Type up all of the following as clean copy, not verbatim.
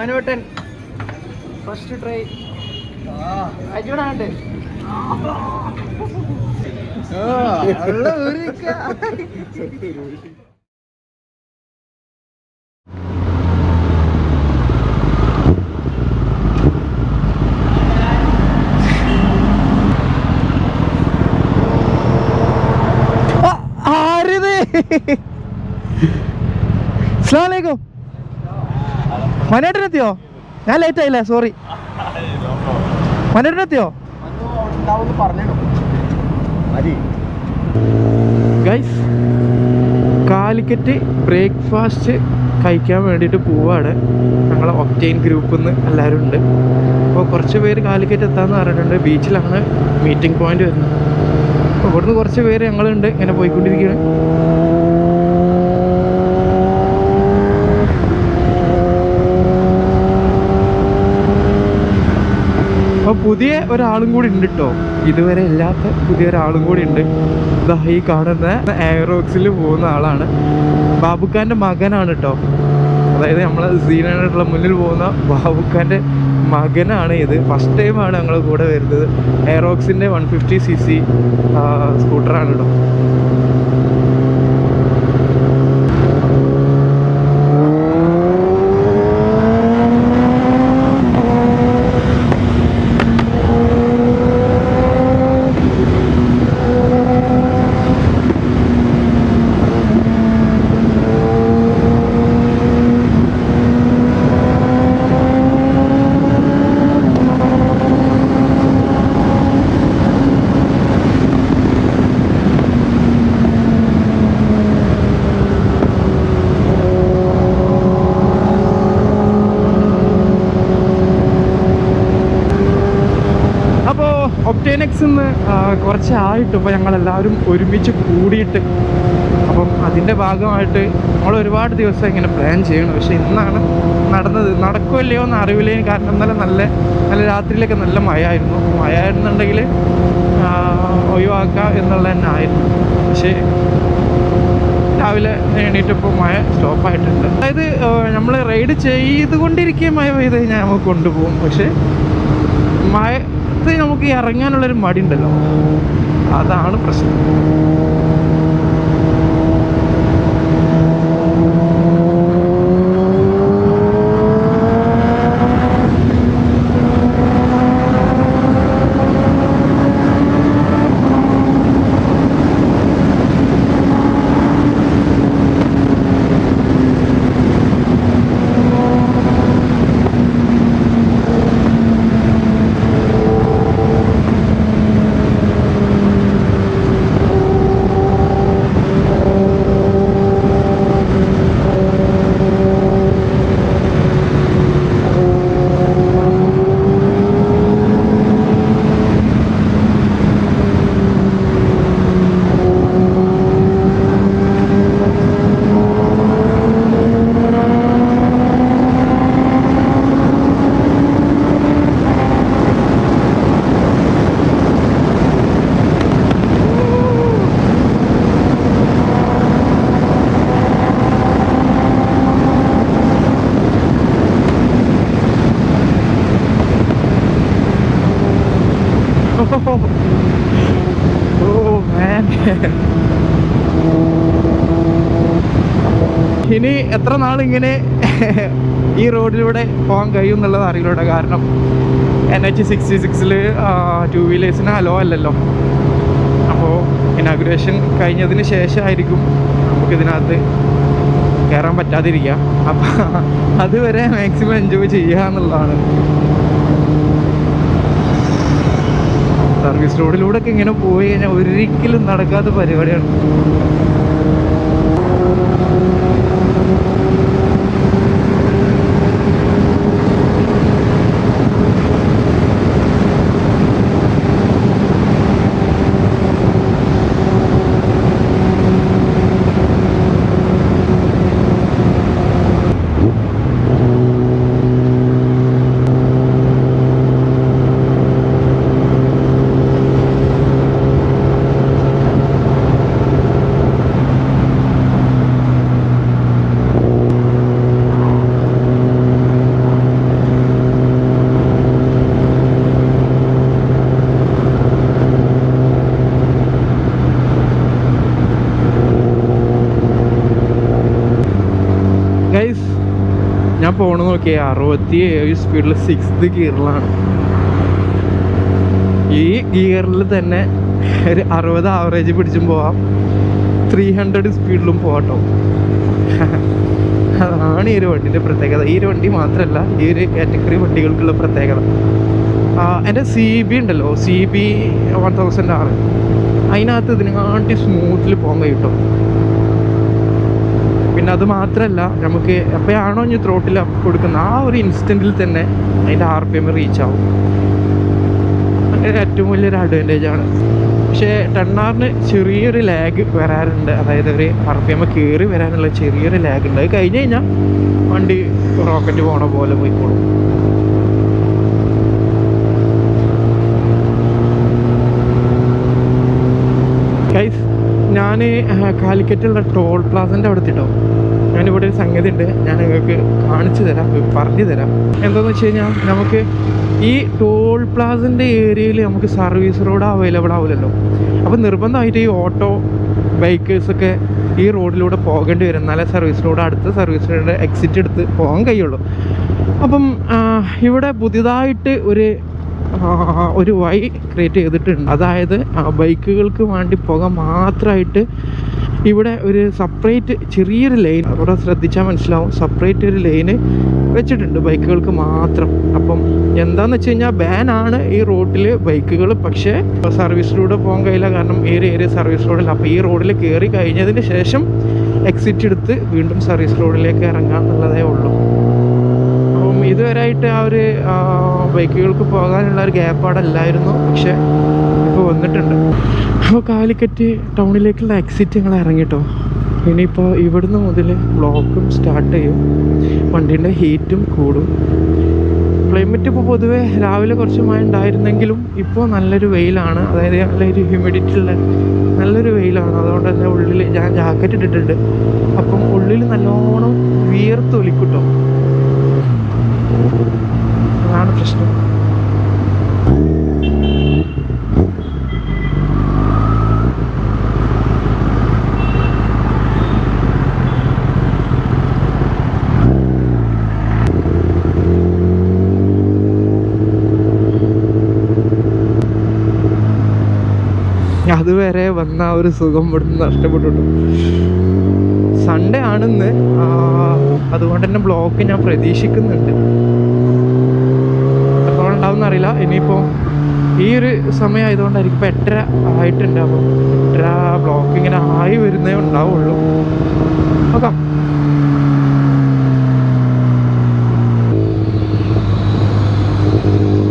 മനോട്ടൻ first try അജുണാണ്ട് അസ്സലാമലൈക്കും. മനേട്ടനെത്തിയോ? ഞാൻ late ആയില്ലേ, സോറി. മനേട്ടനെത്തിയോ? ഗൈസ്, കാലിക്കറ്റ് ബ്രേക്ക്ഫാസ്റ്റ് കഴിക്കാൻ വേണ്ടിയിട്ട് പോവാണ്. ഞങ്ങളെ ഒക്ടൈൻ ഗ്രൂപ്പിൽ നിന്ന് എല്ലാവരും ഉണ്ട്. അപ്പോൾ കുറച്ച് പേര് കാലിക്കറ്റ് എത്താമെന്ന് പറഞ്ഞിട്ടുണ്ട്. ബീച്ചിലാണ് മീറ്റിംഗ് പോയിന്റ് വരുന്നത്. അപ്പോൾ ഇവിടുന്ന് കുറച്ച് പേര് ഞങ്ങളുണ്ട്, ഇങ്ങനെ പോയിക്കൊണ്ടിരിക്കുകയാണ്. അപ്പോൾ പുതിയ ഒരാളും കൂടി ഉണ്ട് കേട്ടോ, ഇതുവരെ ഇല്ലാത്ത പുതിയൊരാളും കൂടി ഉണ്ട്. ഇതാ ഈ കാണുന്ന എയറോക്സിൽ പോകുന്ന ആളാണ്. ബാബുഖാൻ്റെ മകനാണ് കേട്ടോ. അതായത് നമ്മൾ സീനായിട്ടുള്ള മുന്നിൽ പോകുന്ന ബാബുഖാൻ്റെ മകനാണ് ഇത്. ഫസ്റ്റ് ടൈമാണ് ഞങ്ങൾ കൂടെ വരുന്നത്. എയറോക്സിൻ്റെ 150cc സ്കൂട്ടറാണ് കേട്ടോ. ഒക്ടൈനെക്സ് കുറച്ചായിട്ട് ഇപ്പോൾ ഞങ്ങളെല്ലാവരും ഒരുമിച്ച് കൂടിയിട്ട്, അപ്പം അതിൻ്റെ ഭാഗമായിട്ട് നമ്മൾ ഒരുപാട് ദിവസം ഇങ്ങനെ പ്ലാൻ ചെയ്യണം. പക്ഷെ ഇന്നാണ് നടന്നത്. നടക്കുമല്ലയോ എന്ന് അറിവില്ല. കാരണം ഇന്നലെ നല്ല രാത്രിയിലൊക്കെ നല്ല മഴയായിരുന്നു. മഴയായിരുന്നുണ്ടെങ്കിൽ ഒഴിവാക്കാം എന്നുള്ളത് തന്നെ ആയിരുന്നു. പക്ഷേ രാവിലെ എണീറ്റപ്പോൾ മഴ സ്റ്റോപ്പായിട്ടുണ്ട്. അതായത് നമ്മൾ റൈഡ് ചെയ്തുകൊണ്ടിരിക്കുക മഴ പെയ്ത് കഴിഞ്ഞാൽ നമുക്ക് കൊണ്ടുപോകും. പക്ഷേ മഴ നമുക്ക് ഇറങ്ങാനുള്ളൊരു മടി ഉണ്ടല്ലോ, അതാണ് പ്രശ്നം. ഇനി എത്ര നാളിങ്ങനെ ഈ റോഡിലൂടെ പോകാൻ കഴിയും എന്നുള്ളത് അറിയില്ല. കാരണം NH66 ടൂ വീലേഴ്സിന് അലോ അല്ലല്ലോ. അപ്പോൾ ഇനാഗുറേഷൻ കഴിഞ്ഞതിന് ശേഷമായിരിക്കും നമുക്കിതിനകത്ത് കയറാൻ പറ്റാതിരിക്കുക. അപ്പം അതുവരെ മാക്സിമം എൻജോയ് ചെയ്യുക എന്നുള്ളതാണ്. സർവീസ് റോഡിലൂടെ ഒക്കെ ഇങ്ങനെ പോയി കഴിഞ്ഞാൽ ഒരിക്കലും നടക്കാത്ത പരിപാടിയാണ്. പോകണം നോക്കിയാൽ 67 സ്പീഡിൽ 6th ഗിയറിലാണ്. ഈ ഗിയറിൽ തന്നെ ഒരു 60 ആവറേജ് പിടിച്ചും പോവാം, 300 സ്പീഡിലും പോകട്ടോ. അതാണ് ഈ ഒരു വണ്ടിൻ്റെ പ്രത്യേകത. ഈ ഒരു വണ്ടി മാത്രമല്ല, ഈ ഒരു കാറ്റഗറി വണ്ടികൾക്കുള്ള പ്രത്യേകത. എൻ്റെ CB ഉണ്ടല്ലോ, CB 1000R, അതിനകത്ത് ഇതിനെക്കാട്ടി സ്മൂത്തിൽ പോകാൻ കഴിയും. പിന്നെ അത് മാത്രമല്ല, നമുക്ക് എപ്പോഴാണോ ഇനി ത്രോട്ടിൽ കൊടുക്കുന്ന ആ ഒരു ഇൻസ്റ്റൻറ്റിൽ തന്നെ അതിൻ്റെ RPM റീച്ച് ആവും. അതിൻ്റെ ഏറ്റവും വലിയൊരു അഡ്വാൻറ്റേജാണ്. പക്ഷേ 10R ചെറിയൊരു ലാഗ് വരാറുണ്ട്, അതായത് ഒരു RPM കയറി വരാനുള്ള ചെറിയൊരു ലാഗ് ഉണ്ട്. അത് കഴിഞ്ഞ് കഴിഞ്ഞാൽ വണ്ടി റോക്കറ്റ് പോണ പോലെ പോയിക്കോളും. ഗൈസ്, ഞാൻ കാലിക്കറ്റുള്ള ടോൾ പ്ലാസൻ്റെ അവിടെ എത്തിട്ടോ. ഞാനിവിടെ ഒരു സംഗതി ഉണ്ട്, ഞാൻ നിങ്ങൾക്ക് കാണിച്ചു തരാം, പറഞ്ഞു തരാം. എന്താണെന്ന് വെച്ച് കഴിഞ്ഞാൽ, നമുക്ക് ഈ ടോൾ പ്ലാസൻ്റെ ഏരിയയിൽ നമുക്ക് സർവീസ് റോഡ് അവൈലബിൾ ആവില്ലല്ലോ. അപ്പോൾ നിർബന്ധമായിട്ട് ഈ ഓട്ടോ ബൈക്കേഴ്സൊക്കെ ഈ റോഡിലൂടെ പോകേണ്ടി വരും, എന്നാലേ സർവീസ് റോഡ് അടുത്ത സർവീസ് റോഡ് എക്സിറ്റ് എടുത്ത് പോകാൻ കഴിയുള്ളൂ. അപ്പം ഇവിടെ പുതിയതായിട്ട് ഒരു വഴി ക്രിയേറ്റ് ചെയ്തിട്ടുണ്ട്. അതായത് ബൈക്കുകൾക്ക് വേണ്ടി പോകാൻ മാത്രമായിട്ട് ഇവിടെ ഒരു സെപ്പറേറ്റ് ചെറിയൊരു ലൈൻ, അവിടെ ശ്രദ്ധിച്ചാൽ മനസ്സിലാവും, സെപ്പറേറ്റ് ഒരു ലൈന് വെച്ചിട്ടുണ്ട് ബൈക്കുകൾക്ക് മാത്രം. അപ്പം എന്താണെന്ന് വെച്ച് കഴിഞ്ഞാൽ, ബാനാണ് ഈ റോഡിൽ ബൈക്കുകൾ, പക്ഷേ സർവീസ് റോഡ് പോകാൻ കഴിയില്ല, കാരണം ഈ ഒരു ഏരിയ സർവീസ് റോഡിൽ. അപ്പോൾ ഈ റോഡിൽ കയറി കഴിഞ്ഞതിന് ശേഷം എക്സിറ്റ് എടുത്ത് വീണ്ടും സർവീസ് റോഡിലേക്ക് ഇറങ്ങാം എന്നുള്ളതേ ഉള്ളൂ. അപ്പം ഇതുവരെയായിട്ട് ആ ഒരു ബൈക്കുകൾക്ക് പോകാനുള്ള ഒരു ഗ്യാപ്പ് അവിടെ അല്ലായിരുന്നു, പക്ഷേ ഇപ്പോൾ വന്നിട്ടുണ്ട്. അപ്പോൾ കാലിക്കറ്റ് ടൗണിലേക്കുള്ള എക്സിറ്റ് ഞങ്ങൾ ഇറങ്ങിട്ടോ. ഇനിയിപ്പോൾ ഇവിടുന്ന് മുതൽ ബ്ലോക്കും സ്റ്റാർട്ട് ചെയ്യും, വണ്ടീൻ്റെ ഹീറ്റും കൂടും. ക്ലൈമറ്റ് ഇപ്പോൾ പൊതുവേ രാവിലെ കുറച്ച് മഴ ഉണ്ടായിരുന്നെങ്കിലും ഇപ്പോൾ നല്ലൊരു വെയിലാണ്, അതായത് നല്ലൊരു ഹ്യൂമിഡിറ്റി ഉള്ള നല്ലൊരു വെയിലാണ്. അതുകൊണ്ട് തന്നെ ഉള്ളിൽ ഞാൻ ജാക്കറ്റ് ഇട്ടിട്ടുണ്ട്. അപ്പം ഉള്ളിൽ നല്ലോണം വിയർത്തൊലിക്കൂട്ടോ, അതാണ് പ്രശ്നം. അതുവരെ വന്ന ആ ഒരു സുഖം ഇവിടുന്ന് നഷ്ടപ്പെട്ടു. സൺഡേ ആണെന്ന്, അതുകൊണ്ട് തന്നെ ബ്ലോക്ക് ഞാൻ പ്രതീക്ഷിക്കുന്നുണ്ട്. എപ്പോൾ ഉണ്ടാവും എന്നറിയില്ല. ഇനിയിപ്പോൾ ഈ ഒരു സമയം ആയതുകൊണ്ടായിരിക്കും. ഇപ്പോൾ 8:30 ആയിട്ടുണ്ട്. അപ്പോൾ 8:30 ബ്ലോക്ക് ഇങ്ങനെ ആയി വരുന്നേ ഉണ്ടാവുള്ളൂ. നോക്കാം.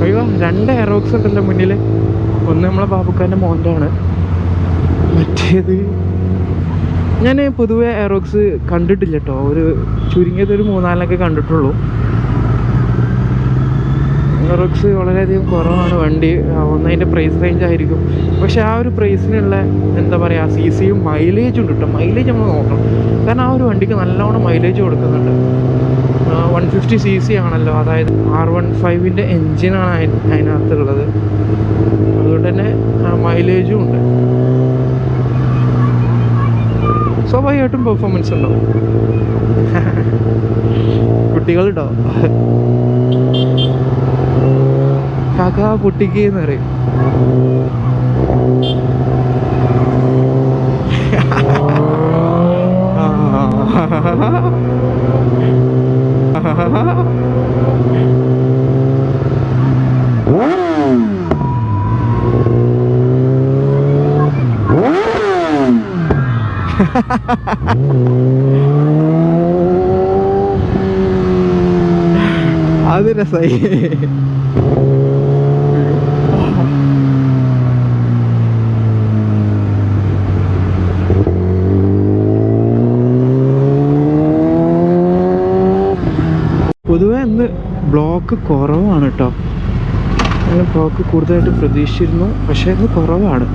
അയ്യോ, 2 എയറോക്സ് ഉണ്ടല്ലോ മുന്നിൽ. ഒന്ന് നമ്മളെ ബാബുക്കാൻ്റെ മോൻ്റാണ്, മറ്റേത് ഞാൻ പൊതുവെ എയറോക്സ് കണ്ടിട്ടില്ല കേട്ടോ. ചുരുങ്ങിയത് ഒരു 3-4 കണ്ടിട്ടുള്ളൂ. എയറോക്സ് വളരെയധികം കുറവാണ് വണ്ടി. ഒന്നതിൻ്റെ പ്രൈസ് റേഞ്ച് ആയിരിക്കും, പക്ഷെ ആ ഒരു പ്രൈസിനുള്ള എന്താ പറയുക, CCയും മൈലേജും ഉണ്ട് കേട്ടോ. മൈലേജ് നമ്മൾ നോക്കണം, കാരണം ആ ഒരു വണ്ടിക്ക് നല്ലോണം മൈലേജ് കൊടുക്കുന്നുണ്ട്. 150cc ആണല്ലോ, അതായത് R15ൻ്റെ എൻജിനാണ് അതിനകത്തുള്ളത്. അതുകൊണ്ട് തന്നെ മൈലേജും ഉണ്ട്. സ്വാഭാവികമായിട്ടും പെർഫോമൻസ് ഉണ്ടാവും. കുട്ടികളുണ്ടോ? കാക്ക പൊട്ടിക്ക് എന്ന് പറയും. അത് രസായി. പൊതുവെ ഇന്ന് ബ്ലോക്ക് കുറവാണ് കേട്ടോ. ഞാൻ ബ്ലോക്ക് കൂടുതലായിട്ട് പ്രതീക്ഷിച്ചിരുന്നു, പക്ഷേ ഇന്ന് കുറവാണ്.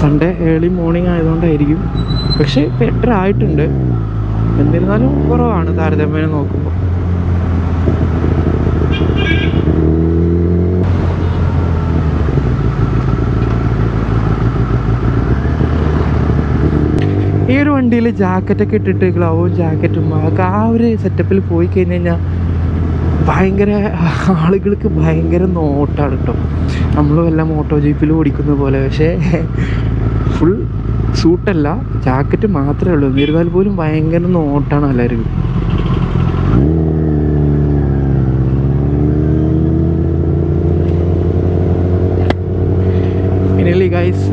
സൺഡേ ഏർലി മോർണിംഗ് ആയതുകൊണ്ടായിരിക്കും. പക്ഷേ ഇപ്പം 8:30 ആയിട്ടുണ്ട്. എന്നിരുന്നാലും കുറവാണ് താരതമ്യേന നോക്കുമ്പോൾ. ഈ ഒരു വണ്ടിയിൽ ജാക്കറ്റൊക്കെ ഇട്ടിട്ട് ഗ്ലൗവും ജാക്കറ്റും ആ ഒരു സെറ്റപ്പിൽ പോയി കഴിഞ്ഞ് കഴിഞ്ഞാൽ ഭയങ്കര ആളുകൾക്ക് ഭയങ്കര നോട്ടാണ് കേട്ടോ. നമ്മളും എല്ലാം മോട്ടോ ജീപ്പിൽ ഓടിക്കുന്ന പോലെ. പക്ഷേ ഫുൾ സൂട്ടല്ല, ജാക്കറ്റ് മാത്രമേ ഉള്ളൂ. എന്നിരുന്നാൽ പോലും ഭയങ്കര നോട്ടാണ് എല്ലാവർക്കും. ഫൈനലി ഗൈസ്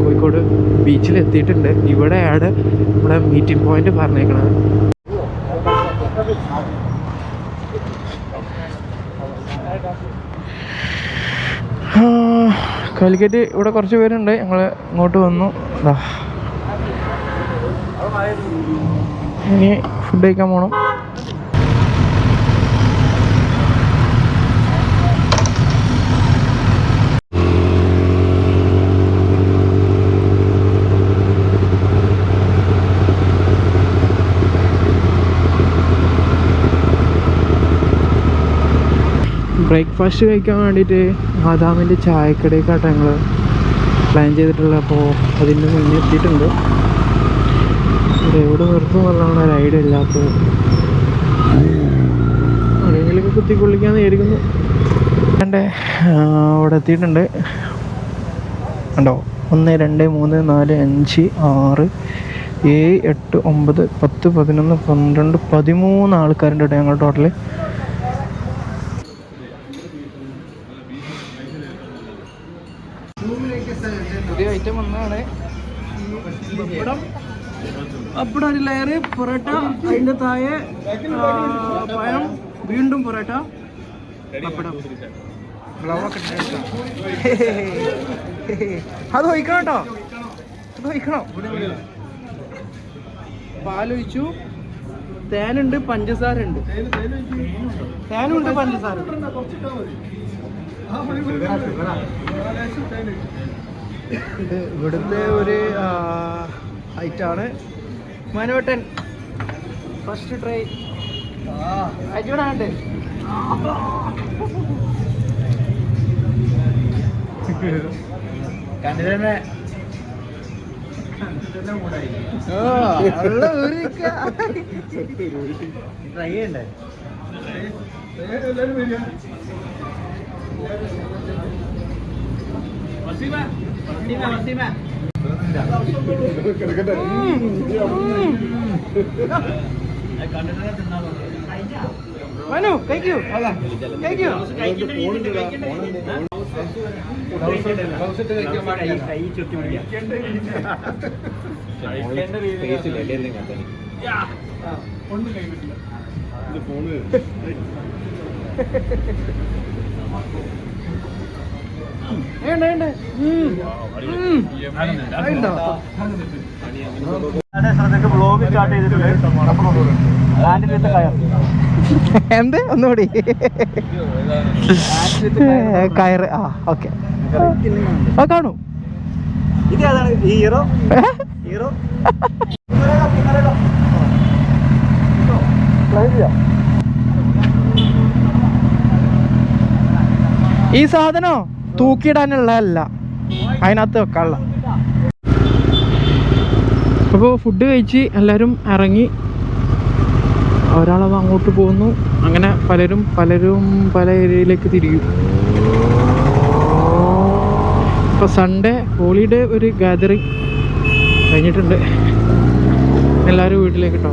കോഴിക്കോട് ബീച്ചിൽ എത്തിയിട്ടുണ്ട്. ഇവിടെയാണ് നമ്മുടെ മീറ്റിംഗ് പോയിന്റ് പറഞ്ഞേക്കണത്. കാലിക്കറ്റ് ഇവിടെ കുറച്ച് പേരുണ്ട്. ഞങ്ങൾ ഇങ്ങോട്ട് വന്നു. ഇനി ഫുഡ് കഴിക്കാൻ പോകണം. ബ്രേക്ക്ഫാസ്റ്റ് കഴിക്കാൻ വേണ്ടിയിട്ട് ആദാമിൻ്റെ ചായക്കടയ്ക്കാട്ടോ ഞങ്ങൾ പ്ലാൻ ചെയ്തിട്ടുള്ളത്. അപ്പോൾ അതിൻ്റെ മുന്നേ എത്തിയിട്ടുണ്ട്. എവിടെ നിർത്തും എന്നാണ് ഒരു ഐഡിയ ഇല്ലാത്തത്. ആരെങ്കിലൊക്കെ കുത്തിക്കൊള്ളിക്കാന്ന് വിചാരിക്കുന്നു. എൻ്റെ അവിടെ എത്തിയിട്ടുണ്ട്. കണ്ടോ, 1 2 3 4 5 6 7 8 9 10 11 12 13 ആൾക്കാരുണ്ട് കേട്ടോ ഞങ്ങൾ ടോട്ടല്. പുതിയ ഐറ്റം വന്നതാണ്. അപ്പടം ഒരു ലെയർ പൊറോട്ട, അതിൻ്റെ താഴെ പഴം, വീണ്ടും പൊറോട്ട, പപ്പടം, അത് ഒഴിക്കണം കേട്ടോ, അത് ഒഴിക്കണം. പാലൊഴിച്ചു, തേനുണ്ട്, പഞ്ചസാര ഉണ്ട്, തേനുണ്ട്, പഞ്ചസാര ഉണ്ട്. ഇത് ഇവിടുത്തെ ഒരു ഐറ്റാണ്. മനോട്ടൻ ഫസ്റ്റ് ട്രൈ അജുണാണ്ട്. കണ്ടിട്ടന്നെ ട്രൈ ചെയ്യണ്ടേ? മനു കഴിക്കൂ, കഴിക്കൂ. എന്ത് ഒന്നുകൂടി കയറ്. ആ ഓക്കെ, കാണൂ. ഇതേതാണ് ഹീറോ? ഹീറോ ഈ സാധനോ തൂക്കിയിടാനുള്ളതല്ല, അതിനകത്ത് വെക്കാനുള്ള. അപ്പോൾ ഫുഡ് കഴിച്ച് എല്ലാവരും ഇറങ്ങി, ഒരാളത് അങ്ങോട്ട് പോകുന്നു. അങ്ങനെ പലരും പല ഏരിയയിലേക്ക് തിരിയും. ഇപ്പോൾ സൺഡേ ഹോളിഡേ ഒരു ഗാദറിങ് കഴിഞ്ഞിട്ടുണ്ട്. എല്ലാവരും വീട്ടിലേക്ക് കേട്ടോ.